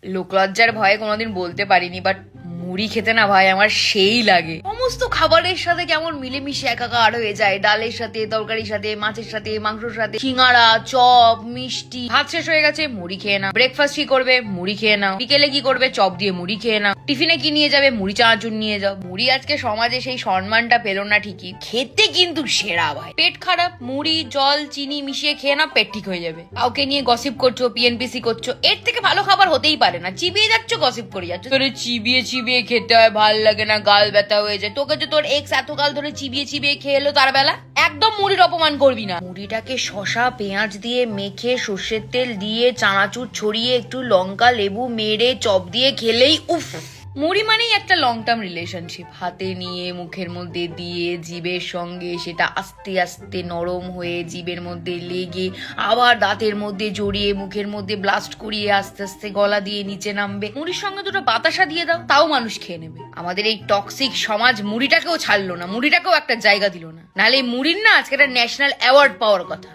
লোকলজ্জার ভয়ে কোনোদিন বলতে পারিনি, বাট মুড়ি খেতে না ভাই আমার সেই লাগে। সমস্ত খাবারের সাথে কেমন মিলেমিশে একাকার হয়ে যায়, ডালের সাথে, তরকারির সাথে, মাছের সাথে, মাংসের সাথে, সিঙ্গাড়া, চপ, মিষ্টি। ভাত শেষ হয়ে গেছে, মুড়ি খেয়ে নাও। ব্রেকফাস্ট কি করবে? মুড়ি খেয়ে নাও। বিকেলে কি করবে? চপ দিয়ে মুড়ি খেয়ে নাও। টিফিনে কি নিয়ে যাবে? মুড়ি চানাচুর নিয়ে যাও। মুড়ি আজকে সমাজে সেই সম্মানটা পেল না ঠিকই, খেতে কিন্তু সেরা ভাই। পেট খারাপ, মুড়ি জল চিনি মিশিয়ে খেয়ে না, পেট ঠিক হয়ে যাবে। কাউকে নিয়ে গসিপ করছো, পিএনপিসি করছো, এর থেকে ভালো খাবার হতেই পারে না। চিবিয়ে যাচ্ছ, গসিপ করে যাচ্ছ। তোরে চিবিয়ে চিবিয়ে খেতে হয়, ভাল লাগে না, গাল ব্যথা হয়ে যায়। তোকে যে তোর এক্স এতকাল ধরে চিবিয়ে চিবিয়ে খেয়ে এলো, তার বেলা একদম মুড়ির অপমান করবি না। মুড়িটাকে শশা পেঁয়াজ দিয়ে মেখে, সর্ষের তেল দিয়ে, চানাচুর ছড়িয়ে, একটু লঙ্কা লেবু মেরে চপ দিয়ে খেলেই উফ। মুড়ি মানেই একটা লং টার্ম রিলেশনশিপ। হাতে নিয়ে মুখের মধ্যে দিয়ে জিভের সঙ্গে সেটা আস্তে আস্তে নরম হয়ে জিভের মধ্যে লেগে আবার দাঁতের মধ্যে জড়িয়ে মুখের মধ্যে ব্লাস্ট করিয়ে আস্তে আস্তে গলা দিয়ে নিচে নামবে। মুড়ির সঙ্গে দুটো বাতাসা দিয়ে দাও, তাও মানুষ খেয়ে নেবে। আমাদের এই টক্সিক সমাজ মুড়িটাকেও ছাড়লো না, মুড়িটাকেও একটা জায়গা দিল না। নাহলে মুড়ির না আজকে একটা ন্যাশনাল অ্যাওয়ার্ড পাওয়ার কথা।